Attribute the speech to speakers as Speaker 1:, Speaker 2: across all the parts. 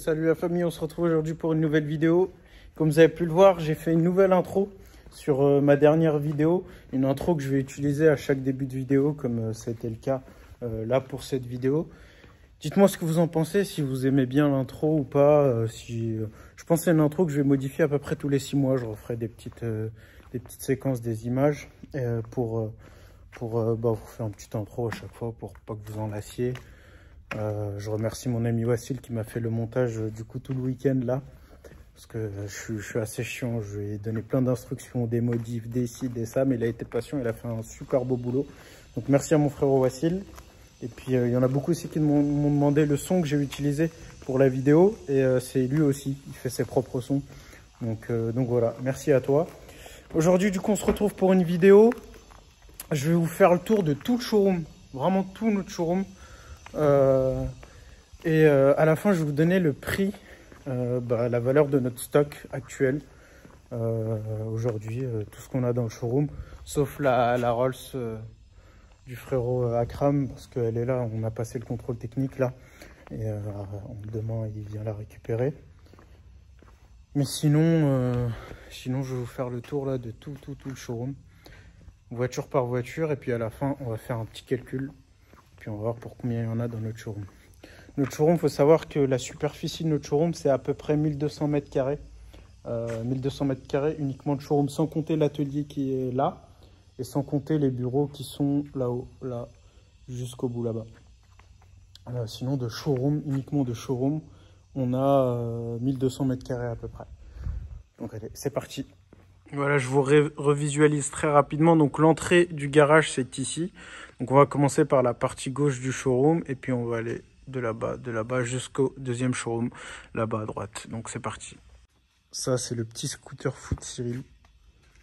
Speaker 1: Salut la famille, on se retrouve aujourd'hui pour une nouvelle vidéo. Comme vous avez pu le voir, j'ai fait une nouvelle intro sur ma dernière vidéo. Une intro que je vais utiliser à chaque début de vidéo, comme ça a été le cas là pour cette vidéo. Dites-moi ce que vous en pensez, si vous aimez bien l'intro ou pas. Je pense que c'est une intro que je vais modifier à peu près tous les 6 mois. Je referai des petites séquences, des images pour vous faire une petite intro à chaque fois pour pas que vous en lassiez. Je remercie mon ami Wassil qui m'a fait le montage du coup tout le week-end là. Parce que je suis assez chiant, je lui ai donné plein d'instructions, des modifs, des ci, des ça, mais il a été patient, il a fait un super beau boulot. Donc merci à mon frère Wassil. Et puis il y en a beaucoup aussi qui m'ont demandé le son que j'ai utilisé pour la vidéo. Et c'est lui aussi, il fait ses propres sons. Donc voilà, merci à toi. Aujourd'hui du coup on se retrouve pour une vidéo. Je vais vous faire le tour de tout le showroom, vraiment tout notre showroom. À la fin je vais vous donner le prix, la valeur de notre stock actuel aujourd'hui, tout ce qu'on a dans le showroom, sauf la Rolls du frérot Akram, parce qu'elle est là, on a passé le contrôle technique là, et demain il vient la récupérer. Mais sinon je vais vous faire le tour là de tout le showroom, voiture par voiture, et puis à la fin on va faire un petit calcul, puis on va voir pour combien il y en a dans notre showroom. Notre showroom, il faut savoir que la superficie de notre showroom, c'est à peu près 1200 mètres carrés. 1200 mètres carrés uniquement de showroom, sans compter l'atelier qui est là, et sans compter les bureaux qui sont là-haut, là, jusqu'au bout là-bas. Sinon, de showroom, uniquement de showroom, on a 1200 mètres carrés à peu près. Donc allez, c'est parti. Voilà, je vous revisualise très rapidement. Donc l'entrée du garage, c'est ici. Donc on va commencer par la partie gauche du showroom, et puis on va aller de là-bas jusqu'au deuxième showroom, là-bas à droite. Donc c'est parti. Ça, c'est le petit scooter foot Cyril.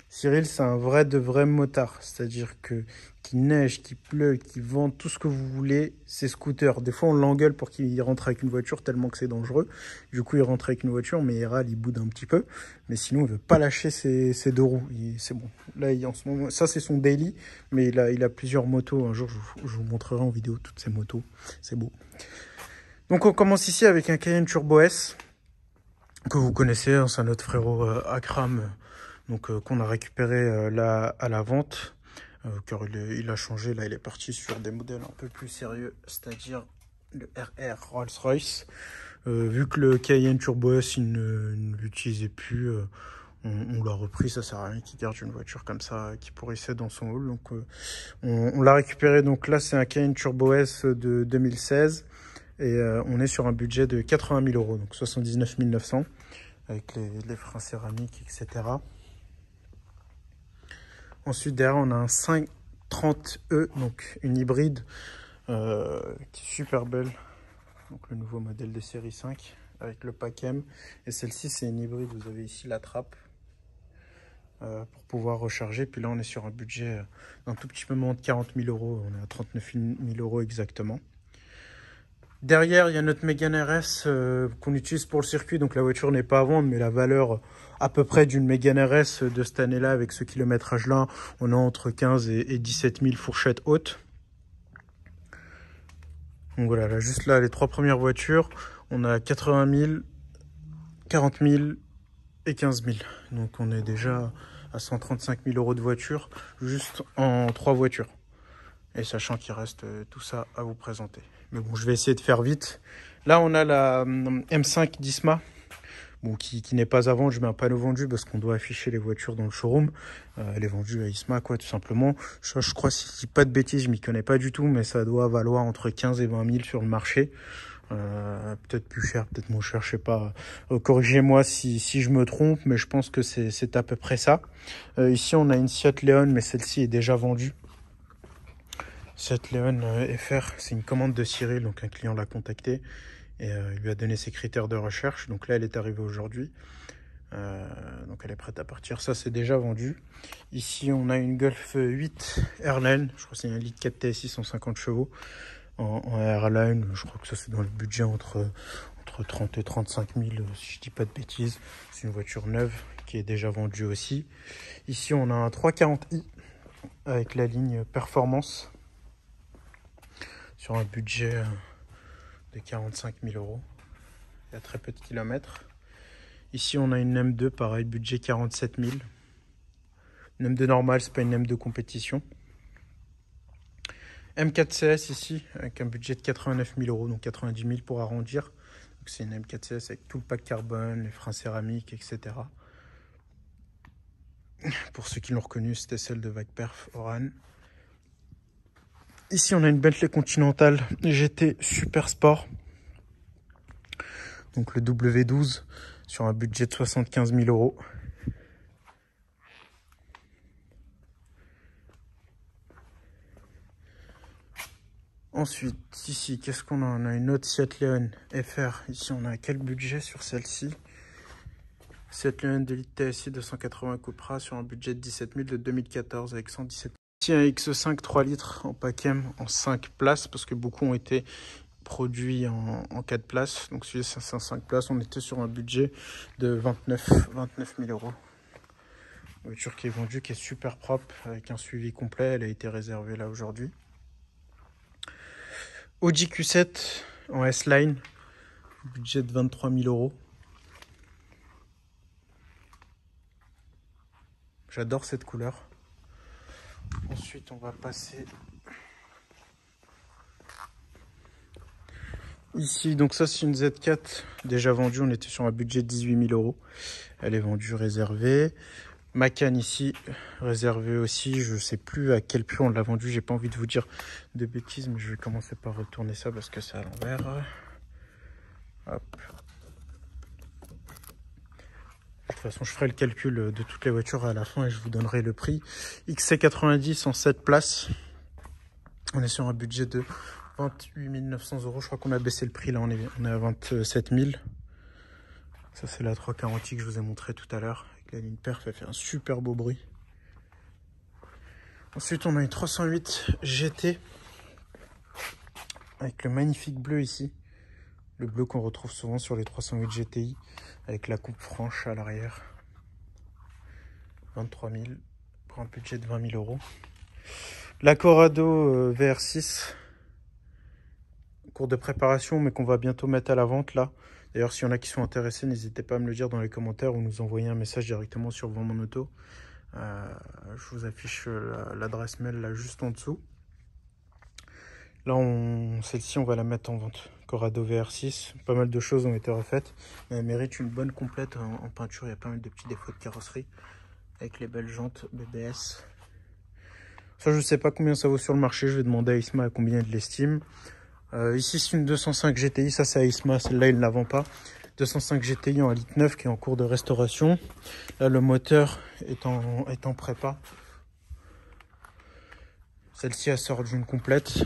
Speaker 1: Cyril, c'est un vrai de vrai motard. C'est-à-dire que qu'il neige, qu'il pleut, qu'il vente, tout ce que vous voulez, c'est scooter. Des fois, on l'engueule pour qu'il rentre avec une voiture tellement que c'est dangereux. Du coup, il rentre avec une voiture, mais il râle, il boude un petit peu. Mais sinon, il veut pas lâcher ses deux roues. C'est bon. Là, en ce moment, ça, c'est son daily. Mais il a plusieurs motos. Un jour, je vous montrerai en vidéo toutes ces motos. C'est beau. Donc, on commence ici avec un Cayenne Turbo S que vous connaissez. Hein, c'est notre frérot Akram. Donc qu'on a récupéré là à la vente, car il a changé, là il est parti sur des modèles un peu plus sérieux, c'est-à-dire le RR Rolls-Royce. Vu que le Cayenne Turbo S il ne l'utilisait plus, on l'a repris, ça sert à rien qu'il garde une voiture comme ça qui pourrissait dans son hall. Donc on l'a récupéré, donc là c'est un Cayenne Turbo S de 2016 et on est sur un budget de 80 000 €, donc 79 900 avec les freins céramiques, etc. Ensuite, derrière, on a un 530e, donc une hybride qui est super belle. Donc le nouveau modèle de série 5 avec le pack M. Et celle-ci, c'est une hybride. Vous avez ici la trappe pour pouvoir recharger. Puis là, on est sur un budget d'un tout petit peu moins de 40 000 €. On est à 39 000 € exactement. Derrière, il y a notre Mégane RS qu'on utilise pour le circuit. Donc la voiture n'est pas à vendre, mais la valeur à peu près d'une Mégane RS de cette année-là, avec ce kilométrage-là, on a entre 15 et 17 000 fourchettes hautes. Donc voilà, là, juste là, les 3 premières voitures, on a 80 000, 40 000 et 15 000. Donc on est déjà à 135 000 € de voiture, juste en 3 voitures. Et sachant qu'il reste tout ça à vous présenter. Mais bon, je vais essayer de faire vite. Là, on a la M5 d'Isma, bon, qui n'est pas à vendre. Je mets un panneau vendu parce qu'on doit afficher les voitures dans le showroom. Elle est vendue à Isma, quoi, tout simplement. Je crois, si je dis pas de bêtises, je m'y connais pas du tout, mais ça doit valoir entre 15 et 20 000 sur le marché. Peut-être plus cher, peut-être moins cher, je sais pas. Corrigez-moi si je me trompe, mais je pense que c'est à peu près ça. Ici, on a une Seat Leon, mais celle-ci est déjà vendue. Cette Leon FR, c'est une commande de Cyril, donc un client l'a contacté et il lui a donné ses critères de recherche. Donc là, elle est arrivée aujourd'hui. Donc elle est prête à partir. Ça, c'est déjà vendu. Ici, on a une Golf 8 Airline. Je crois que c'est un litre 4 TSI 150 chevaux en Airline. Je crois que ça, c'est dans le budget entre 30 et 35 000, si je dis pas de bêtises. C'est une voiture neuve qui est déjà vendue aussi. Ici, on a un 340i avec la ligne Performance, sur un budget de 45 000 €. Il y a très peu de kilomètres. Ici, on a une M2, pareil, budget 47 000. Une M2 normale, c'est pas une M2 compétition. M4 CS ici, avec un budget de 89 000 euros, donc 90 000 pour arrondir. C'est une M4 CS avec tout le pack carbone, les freins céramiques, etc. Pour ceux qui l'ont reconnu, c'était celle de Vagperf Oran. Ici, on a une Bentley Continental GT Super Sport. Donc le W12 sur un budget de 75 000 euros. Ensuite, ici, qu'est-ce qu'on a? On a une autre Seat Leon FR. Ici, on a quel budget sur celle-ci? Seat Leon d'Elite TSI 280 Cupra sur un budget de 17 000 de 2014 avec 117 000. Ici, un X5 3 litres en pack M en 5 places parce que beaucoup ont été produits en 4 places. Donc, celui-ci, c'est 5 places. On était sur un budget de 29 000 euros. Une voiture qui est vendue, qui est super propre avec un suivi complet. Elle a été réservée là aujourd'hui. Audi Q7 en S-Line, budget de 23 000 euros. J'adore cette couleur. Ensuite, on va passer ici. Donc ça, c'est une Z4 déjà vendue. On était sur un budget de 18 000 euros. Elle est vendue réservée. Macan ici, réservée aussi. Je ne sais plus à quel prix on l'a vendue. J'ai pas envie de vous dire de bêtises, mais je vais commencer par retourner ça parce que c'est à l'envers. Hop. De toute façon, je ferai le calcul de toutes les voitures à la fin et je vous donnerai le prix. XC90 en 7 places. On est sur un budget de 28 900 euros. Je crois qu'on a baissé le prix. Là, on est à 27 000. Ça, c'est la 340i que je vous ai montré tout à l'heure. Avec la ligne perf, elle fait un super beau bruit. Ensuite, on a une 308 GT. Avec le magnifique bleu ici. Le bleu qu'on retrouve souvent sur les 308 GTI. Avec la coupe franche à l'arrière. 23 000 pour un budget de 20 000 euros. La Corrado VR6. En cours de préparation, mais qu'on va bientôt mettre à la vente là. D'ailleurs, s'il y en a qui sont intéressés, n'hésitez pas à me le dire dans les commentaires ou nous envoyer un message directement sur Vend mon auto. Je vous affiche l'adresse mail là juste en dessous. Là, celle-ci, on va la mettre en vente. Corrado VR6. Pas mal de choses ont été refaites. Mais elle mérite une bonne complète en peinture. Il y a pas mal de petits défauts de carrosserie. Avec les belles jantes BBS. Ça, je ne sais pas combien ça vaut sur le marché. Je vais demander à Isma à combien il l'estime. Ici, c'est une 205 GTI. Ça, c'est à Isma. Celle-là, il ne la vend pas. 205 GTI en litre 9 qui est en cours de restauration. Là, le moteur est en prépa. Celle-ci, elle sort d'une complète.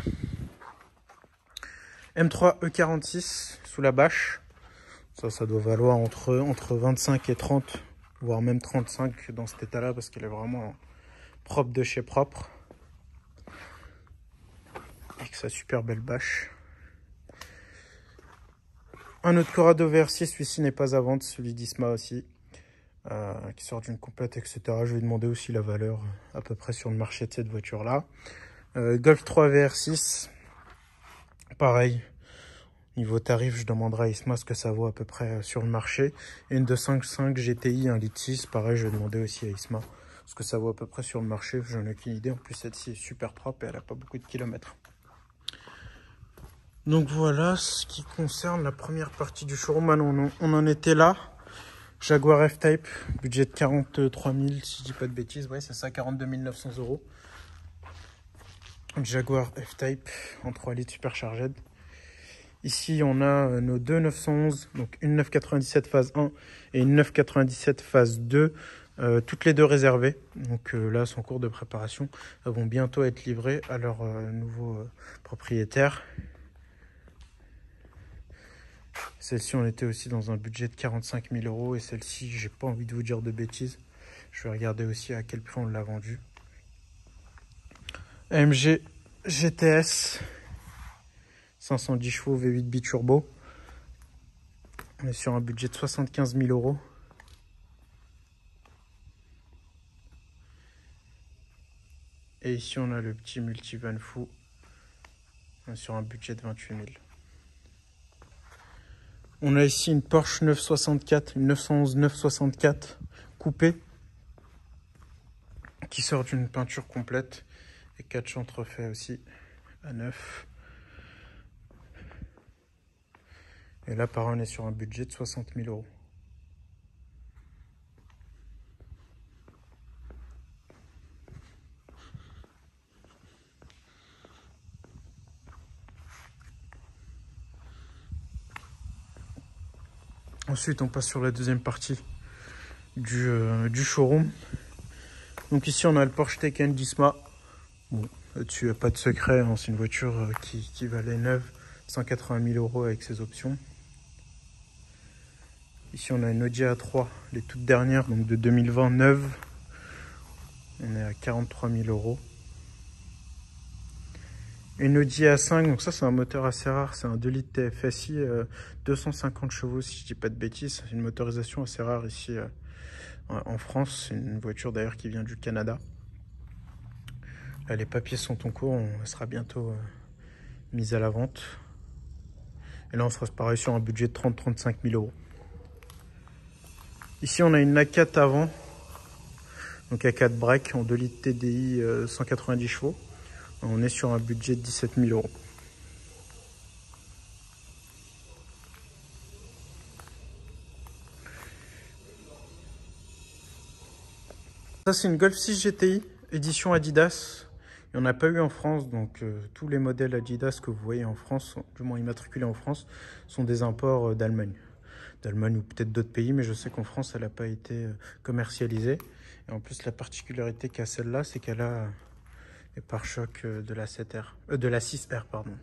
Speaker 1: M3 E46 sous la bâche. Ça doit valoir entre 25 et 30, voire même 35 dans cet état-là parce qu'elle est vraiment propre de chez propre. Avec sa super belle bâche. Un autre Corrado VR6, celui-ci n'est pas à vendre, celui d'Isma aussi, qui sort d'une complète, etc. Je vais demander aussi la valeur à peu près sur le marché de cette voiture-là. Golf 3 VR6, pareil. Niveau tarif, je demanderai à Isma ce que ça vaut à peu près sur le marché. Et une 255 GTI 1,6 litre, pareil, je vais demander aussi à Isma ce que ça vaut à peu près sur le marché. J'en ai aucune idée. En plus, celle-ci est super propre et elle n'a pas beaucoup de kilomètres. Donc voilà ce qui concerne la première partie du showroom. On en était là. Jaguar F-Type, budget de 43 000 si je dis pas de bêtises. Ouais, c'est ça, 42 900 euros. Jaguar F-Type en 3 litres supercharged. Ici, on a nos deux 911, donc une 997 phase 1 et une 997 phase 2, toutes les deux réservées. Donc là, sont en cours de préparation. Elles vont bientôt être livrées à leur nouveau propriétaire. Celle-ci, on était aussi dans un budget de 45 000 euros. Et celle-ci, j'ai pas envie de vous dire de bêtises. Je vais regarder aussi à quel prix on l'a vendue. AMG GTS. 510 chevaux V8 biturbo. On est sur un budget de 75 000 euros. Et ici, on a le petit multivan fou. On est sur un budget de 28 000. On a ici une Porsche 964, une 911 964 coupée qui sort d'une peinture complète et 4 chantres refaits aussi à neuf. Et là, pareil, on est sur un budget de 60 000 euros. Ensuite, on passe sur la deuxième partie du showroom. Donc ici, on a le Porsche Taycan Disma. Bon, là-dessus, il n'y a pas de secret, hein, c'est une voiture qui valait neuve, 180 000 euros avec ses options. Ici, on a une Audi A3, les toutes dernières, donc de 2020, neuve. On est à 43 000 euros. Une Audi A5, donc ça, c'est un moteur assez rare, c'est un 2 litres TFSI, 250 chevaux, si je dis pas de bêtises. C'est une motorisation assez rare ici en France. C'est une voiture d'ailleurs qui vient du Canada. Là, les papiers sont en cours, on sera bientôt mise à la vente. Et là, on sera pareil sur un budget de 30-35 000 euros. Ici, on a une A4 avant, donc A4 break en 2 litres TDI, 190 chevaux. On est sur un budget de 17 000 euros. Ça, c'est une Golf 6 GTI, édition Adidas. Il n'y en a pas eu en France, donc tous les modèles Adidas que vous voyez en France, du moins immatriculés en France, sont des imports d'Allemagne. D'Allemagne ou peut-être d'autres pays, mais je sais qu'en France, elle n'a pas été commercialisée. Et en plus, la particularité qu'a celle-là, c'est qu'elle a les pare-chocs de la 6R, pardon.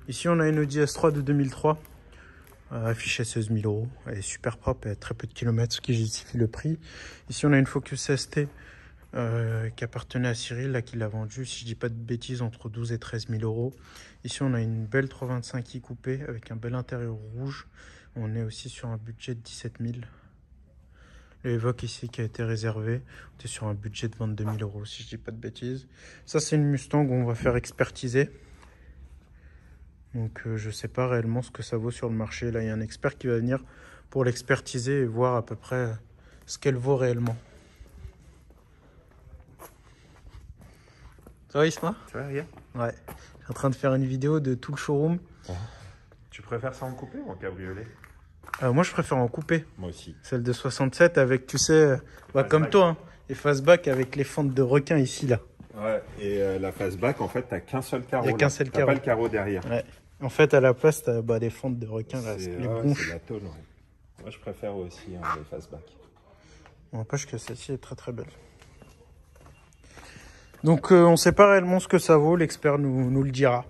Speaker 1: Ici, on a une Audi S3 de 2003, affichée 16 000 euros. Elle est super propre, elle a très peu de kilomètres, ce qui justifie le prix. Ici, on a une Focus ST qui appartenait à Cyril, là, qui l'a vendue, si je dis pas de bêtises, entre 12 et 13 000 euros. Ici, on a une belle 325i coupée avec un bel intérieur rouge. On est aussi sur un budget de 17 000. Le Evoque ici qui a été réservé, on est sur un budget de 22 000 euros, si je dis pas de bêtises. Ça, c'est une Mustang où on va faire expertiser. Donc, je sais pas réellement ce que ça vaut sur le marché. Là, il y a un expert qui va venir pour l'expertiser et voir à peu près ce qu'elle vaut réellement. Ça va, Isma?
Speaker 2: Ça va, regarde.
Speaker 1: Ouais. Je suis en train de faire une vidéo de tout le showroom.
Speaker 2: Tu préfères ça en coupé ou en cabriolet?
Speaker 1: Moi, je préfère en coupé.
Speaker 2: Moi aussi.
Speaker 1: Celle de 67 avec, tu sais, comme toi, hein, les fastback avec les fentes de requin ici, là.
Speaker 2: Ouais, et la fastback, en fait, t'as qu'un seul carreau.
Speaker 1: Il n'y a qu'un seul carreau.
Speaker 2: Pas le carreau derrière.
Speaker 1: Ouais. En fait, à la place, t'as des fentes de requin, là, les bronches.
Speaker 2: C'est la tôle, ouais. Moi, je préfère aussi les fastback.
Speaker 1: N'empêche que celle-ci est très très belle. Donc, on ne sait pas réellement ce que ça vaut, l'expert nous le dira.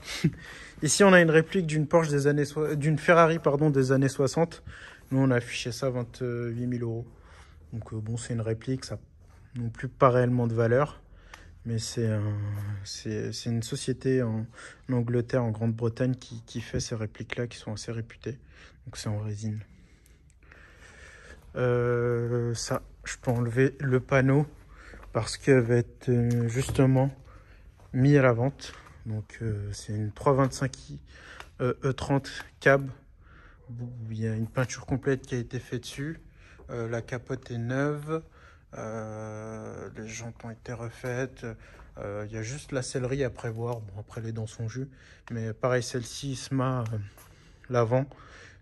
Speaker 1: Ici, on a une réplique d'une Porsche d'une Ferrari, pardon, des années 60. Nous, on a affiché ça à 28 000 euros. Donc, bon, c'est une réplique, ça n'a non plus pas réellement de valeur. Mais c'est une société en Angleterre, en Grande-Bretagne, qui fait ces répliques-là, qui sont assez réputées. Donc, c'est en résine. Ça, je peux enlever le panneau parce qu'elle va être justement mise à la vente. Donc, c'est une 325i E30 cab. Il y a une peinture complète qui a été faite dessus. La capote est neuve. Les jantes ont été refaites. Il y a juste la sellerie à prévoir. Bon, après, les dents sont jus. Mais pareil, celle-ci, Isma l'avant.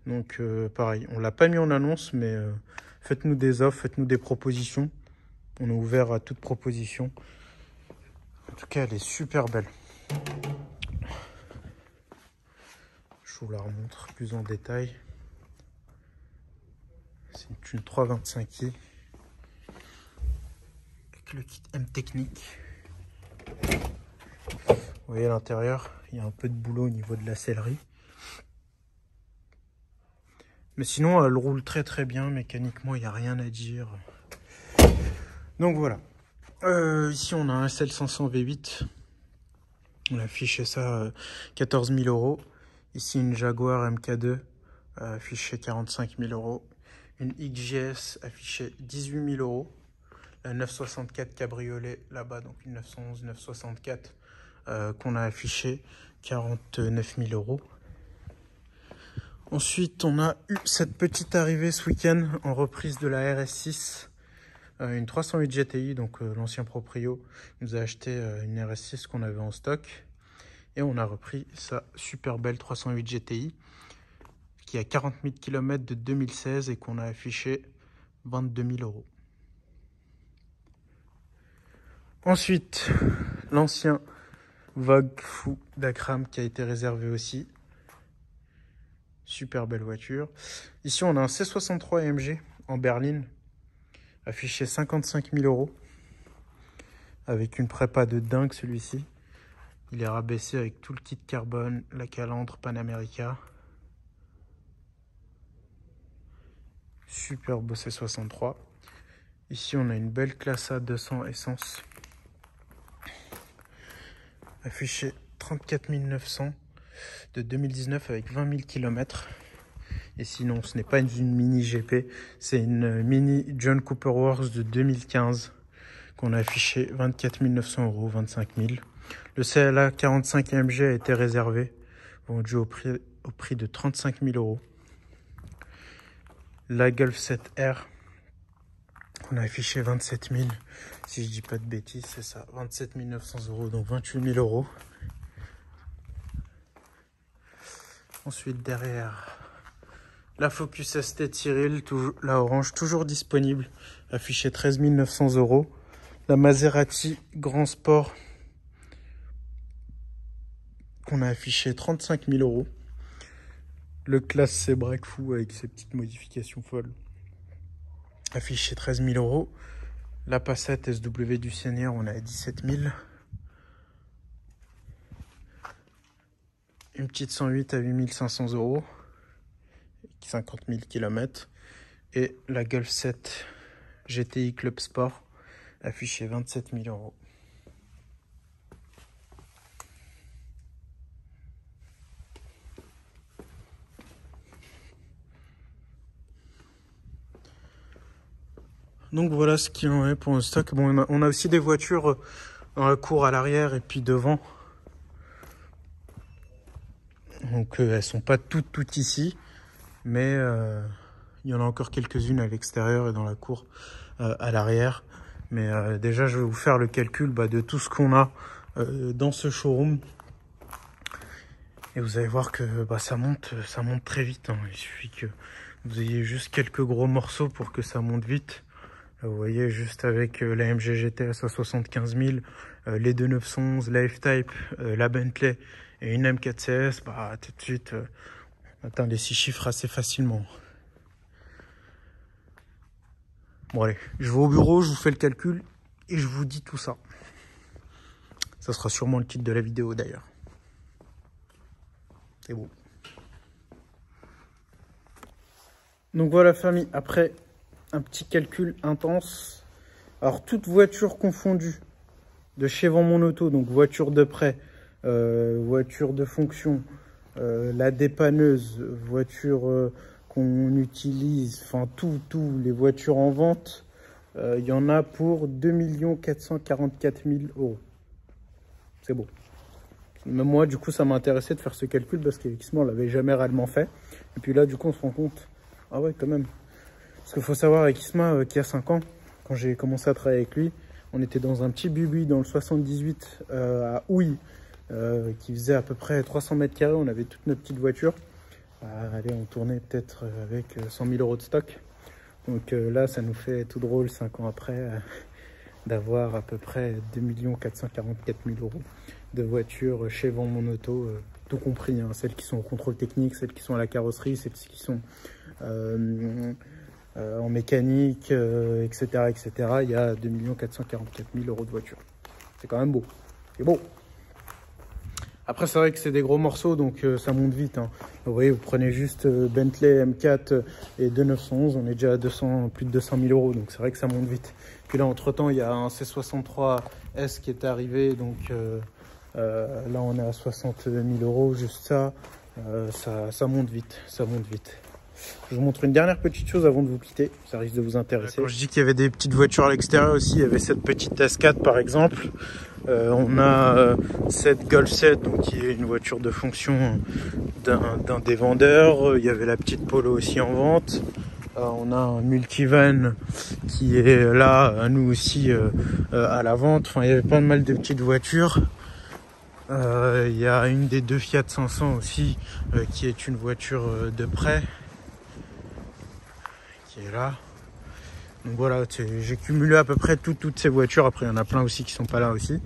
Speaker 1: Donc, pareil, on l'a pas mis en annonce, mais faites-nous des offres, faites-nous des propositions. On est ouvert à toute proposition. En tout cas, elle est super belle. Je vous la remontre plus en détail. C'est une 325i. Avec le kit M Technique. Vous voyez à l'intérieur, il y a un peu de boulot au niveau de la sellerie. Mais sinon, elle roule très très bien. Mécaniquement, il n'y a rien à dire. Donc voilà. Ici, on a un SL500 V8. On a affiché ça 14 000 euros. Ici, une Jaguar MK2 affichée 45 000 euros. Une XJS affichée 18 000 euros. La 964 cabriolet là-bas, donc une 911 964 qu'on a affiché 49 000 euros. Ensuite, on a eu cette petite arrivée ce week-end en reprise de la RS6. Une 308 GTI, donc l'ancien proprio nous a acheté une RS6 qu'on avait en stock. Et on a repris sa super belle 308 GTI qui a 40 000 km de 2016 et qu'on a affiché 22 000 €. Ensuite, l'ancien Vogue fou d'Akram qui a été réservé aussi. Super belle voiture. Ici, on a un C63 AMG en berline, affiché 55 000 €, avec une prépa de dingue celui-ci. Il est rabaissé avec tout le kit carbone, la calandre Panamérica. Super beau C63. Ici, on a une belle classe A 200 essence, affiché 34 900 de 2019 avec 20 000 km. Et sinon, ce n'est pas une mini GP, c'est une mini John Cooper Works de 2015 qu'on a affiché 24 900 €, 25 000. Le CLA 45 AMG a été réservé, vendu au prix de 35 000 €. La Golf 7R, on a affiché 27 000, si je dis pas de bêtises, c'est ça, 27 900 €, donc 28 000 €. Ensuite, derrière, la Focus ST Tyrrell, la orange, toujours disponible, affiché 13 900 €. La Maserati Grand Sport, qu'on a affiché 35 000 €. Le Classe C Break Fou avec ses petites modifications folles, affiché 13 000 €. La Passat SW du Seigneur, on a à 17 000. Une petite 108 à 8 500 €, 50 000 km. Et la Golf 7 GTI Club Sport, affiché 27 000 €. Donc voilà ce qu'il en est pour le stock. Bon, on a aussi des voitures dans la cour à l'arrière et puis devant. Donc elles sont pas toutes ici, mais il y en a encore quelques-unes à l'extérieur et dans la cour à l'arrière. Mais déjà, je vais vous faire le calcul de tout ce qu'on a dans ce showroom. Et vous allez voir que ça monte très vite, hein. Il suffit que vous ayez juste quelques gros morceaux pour que ça monte vite. Là, vous voyez, juste avec la MG GTS à 75 000, les 2911, la F-Type, la Bentley et une M4 CS, tout de suite, on atteint les 6 chiffres assez facilement. Bon allez, je vais au bureau, je vous fais le calcul et je vous dis tout ça. Ça sera sûrement le titre de la vidéo d'ailleurs. C'est beau. Donc voilà famille, après un petit calcul intense. Alors toute voiture confondue, de chez Vends Mon Auto, donc voiture de prêt, voiture de fonction, la dépanneuse, voiture qu'on utilise, enfin tous les voitures en vente, il y en a pour 2 444 000 €. C'est beau. Même moi, du coup, ça m'a intéressé de faire ce calcul parce qu'effectivement, on l'avait jamais réellement fait. Et puis là, du coup, on se rend compte, ah ouais, quand même. Parce qu'il faut savoir, avec Isma, qui a 5 ans, quand j'ai commencé à travailler avec lui, on était dans un petit bubi dans le 78 à Houille, qui faisait à peu près 300 mètres carrés. On avait toute notre petite voiture. Allez, on tournait peut-être avec 100 000 € de stock. Donc là, ça nous fait tout drôle, 5 ans après, d'avoir à peu près 2 444 000 € de voitures chez Vends Mon Auto, tout compris, hein, celles qui sont au contrôle technique, celles qui sont à la carrosserie, celles qui sont en mécanique, etc., etc. Il y a 2 444 000 € de voitures. C'est quand même beau. C'est beau. Après, c'est vrai que c'est des gros morceaux, donc ça monte vite, hein. Vous voyez, vous prenez juste Bentley M4 et 2911, on est déjà à plus de 200 000 €, donc c'est vrai que ça monte vite. Puis là, entre-temps, il y a un C63S qui est arrivé, donc là, on est à 60 000 €, juste ça. Ça monte vite, ça monte vite. Je vous montre une dernière petite chose avant de vous quitter, ça risque de vous intéresser. Quand je dis qu'il y avait des petites voitures à l'extérieur aussi, il y avait cette petite S4 par exemple. On a cette Golf 7 donc, qui est une voiture de fonction d'un des vendeurs. Il y avait la petite Polo aussi en vente. On a un multivan qui est là, à nous aussi à la vente. Enfin, il y avait pas mal de petites voitures. Il y a une des deux Fiat 500 aussi qui est une voiture de prêt qui est là. Donc voilà, j'ai cumulé à peu près toutes ces voitures. Après, il y en a plein aussi qui sont pas là aussi.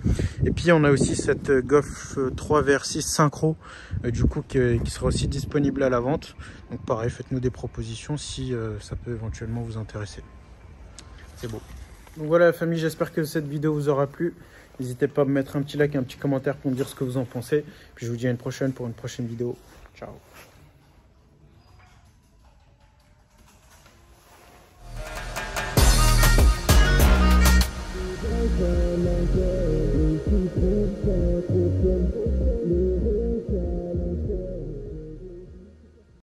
Speaker 1: Et puis, on a aussi cette Golf 3 VR6 synchro, du coup, qui sera aussi disponible à la vente. Donc pareil, faites-nous des propositions si ça peut éventuellement vous intéresser. C'est beau. Donc voilà la famille, j'espère que cette vidéo vous aura plu. N'hésitez pas à me mettre un petit like, un petit commentaire pour me dire ce que vous en pensez. Puis je vous dis à une prochaine pour une prochaine vidéo. Ciao.